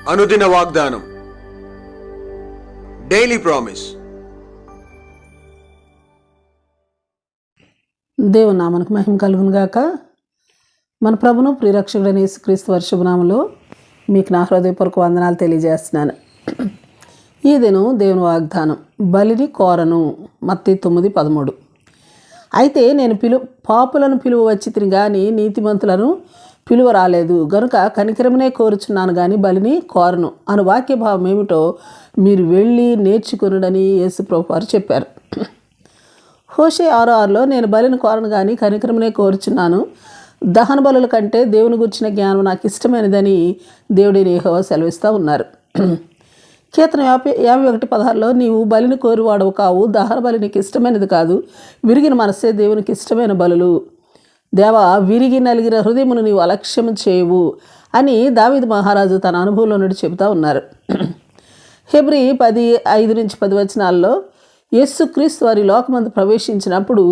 అనుదిన వాగ్దానం, daily promise. దేవుని నామమునకు మహిమ కలుగును గాక. మన ప్రభును ప్రియరక్షకుడైన యేసుక్రీస్తు వారి శుభనామములో మీకు నా హృదయపూర్వక వందనాలు తెలియజేస్తున్నాను. ఈ దినం దేవుని వాగ్దానం, బలిని కోరను. మత్తయి 9:13. అయితే నేను పాపులను పిలువ వచ్చితిని గాని నీతిమంతులను పిలువ రాలేదు గనుక కనికరమునే కోరుచున్నాను గాని బలిని కోరను అను వాక్య భావం ఏమిటో మీరు వెళ్ళి నేర్చుకునుడని యేసు ప్రభువు వారు చెప్పారు. హోషే 6:6లో నేను బలిని కోరను కానీ కనికరమునే కోరుచున్నాను, దహన బలుల కంటే దేవుని గురించిన జ్ఞానం నాకు ఇష్టమైనదని దేవుడైన యెహోవా సెలవిస్తూ ఉన్నారు. కీర్తన 51:16లో నీవు బలిని కోరివాడవు కావు, దహన బలి నీకు ఇష్టమైనది కాదు, విరిగిన మనస్సే దేవునికి ఇష్టమైన బలులు. దేవా, విరిగి నలిగిన హృదయమును నీవు అలక్ష్యము చేయవు అని దావీదు మహారాజు తన అనుభవంలో నుండి చెబుతూ ఉన్నారు. హెబ్రీ 10:5-10 యేసుక్రీస్తు వారి లోకమందు ప్రవేశించినప్పుడు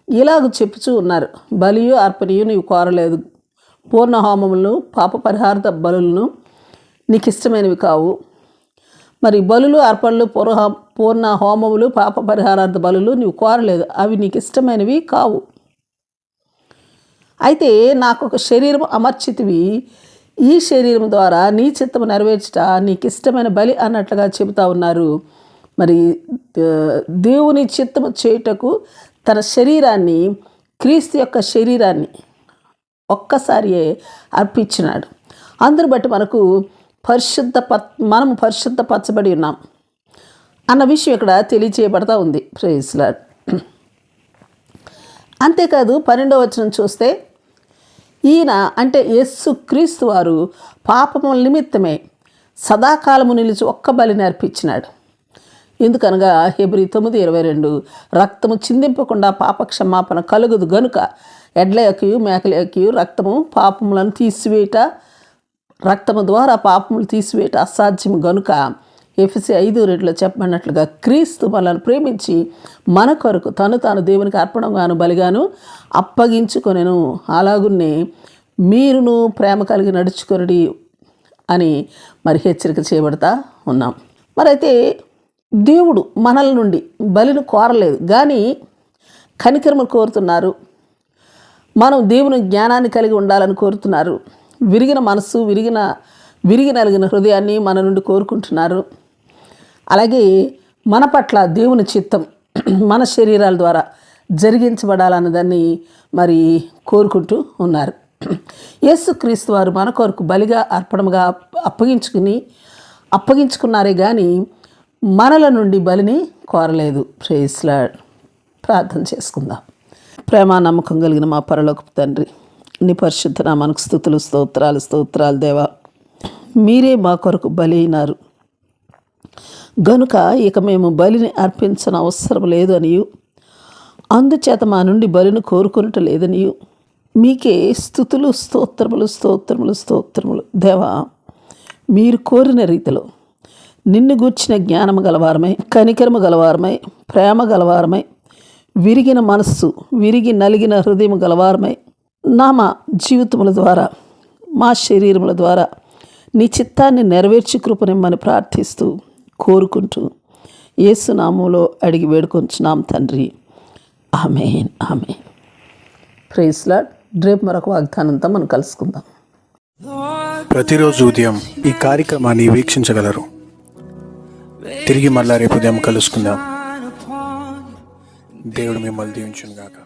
ఇలాగ చెప్పుచూ ఉన్నారు, బలియు అర్పణయు నీవు కోరలేదు, పూర్ణ హోమములను పాప పరిహార బలులను నీకు ఇష్టమైనవి కావు. మరి బలులు అర్పణలు పూర్ణ హోమములు పాప పరిహారార్థ బలులు నీవు కోరలేదు, అవి నీకు ఇష్టమైనవి కావు. అయితే నాకు ఒక శరీరం అమర్చితివి, ఈ శరీరం ద్వారా నీ చిత్తము నెరవేర్చుట నీకు ఇష్టమైన బలి అన్నట్లుగా చెబుతా ఉన్నారు. మరి దేవుని చిత్తము చేయుటకు తన శరీరాన్ని, క్రీస్తు యొక్క శరీరాన్ని ఒక్కసారి అర్పించినాడు. అందును బట్టి మనము పరిశుద్ధపరచబడి ఉన్నాం అన్న విషయం ఇక్కడ తెలియచేయబడతా ఉంది. Praise lord. అంతేకాదు 12వ వచనం చూస్తే, ఈయన అంటే యేసుక్రీస్తు వారు పాపముల నిమిత్తమే సదాకాలము నిలిచి ఒక్క బలిని అర్పించినాడు. ఎందుకనగా హెబ్రీ 9:22 రక్తము చిందింపకుండా పాప క్షమాపణ కలుగదు గనుక ఎడ్ల యొక్కయు మేకల యొక్కయు రక్తము పాపములను తీసివేయట, రక్తము ద్వారా పాపములు తీసివేయట అసాధ్యము గనుక ఎఫెసీ 5:2 చెప్పబడినట్లుగా క్రీస్తు మనల్ని ప్రేమించి మన కొరకు తాను దేవునికి అర్పణంగాను బలిగాను అప్పగించుకొనెను, అలాగున్నే మీరును ప్రేమ కలిగి నడుచుకొనుడి అని మరి హెచ్చరిక చేయబడతా ఉన్నాం. మరైతే దేవుడు మనల నుండి బలిని కోరలేదు కానీ కనికరము కోరుతున్నారు. మనం దేవుని జ్ఞానాన్ని కలిగి ఉండాలని కోరుతున్నారు. విరిగిన మనస్సు, విరిగి నలిగిన హృదయాన్ని మన నుండి కోరుకుంటున్నారు. అలాగే మన పట్ల దేవుని చిత్తం మన శరీరాల ద్వారా జరిగించబడాలన్న దాన్ని మరి కోరుకుంటూ ఉన్నారు. యేసుక్రీస్తు వారు మన కొరకు బలిగా అర్పణగా అప్పగించుకున్నారే కానీ మనల నుండి బలిని కోరలేదు. Praise lord. ప్రార్థన చేసుకుందాం. ప్రేమ నమ్మకం కలిగిన మా పరలోకపు తండ్రి, నీ పరిశుద్ధ నామానికి స్తుతులు స్తోత్రాలు దేవా. మీరే మా కొరకు బలి అయినారు గనుక ఇక మేము బలిని అర్పించన అవసరం లేదనియు, అందుచేత మా నుండి బలిని కోరుకునట లేదనియు మీకే స్తుతులు స్తోత్రములు దేవా. మీరు కోరిన రీతిలో నిన్ను గూర్చిన జ్ఞానము గలవారమై, కనికరము గలవారమై, ప్రేమ గలవారమై, విరిగిన మనస్సు, విరిగి నలిగిన హృదయము గలవారమై మా జీవితముల ద్వారా, మా శరీరముల ద్వారా నీ చిత్తాన్ని నెరవేర్చి కృపనిమ్మని ప్రార్థిస్తూ కోరుకుంటూ యేసు నామములో అడిగి వేడుకొంచున్నాం తండ్రి. ఆమేన్. Praise lord. రేపు మరొక వాగ్దానంతో మనం కలుసుకుందాం. ప్రతిరోజు ఉదయం ఈ కార్యక్రమాన్ని వీక్షించగలరు. తిరిగి మళ్ళా రేపు ఉదయం కలుసుకుందాం. దేవుడు మిమ్మల్ని దీవించును గాక.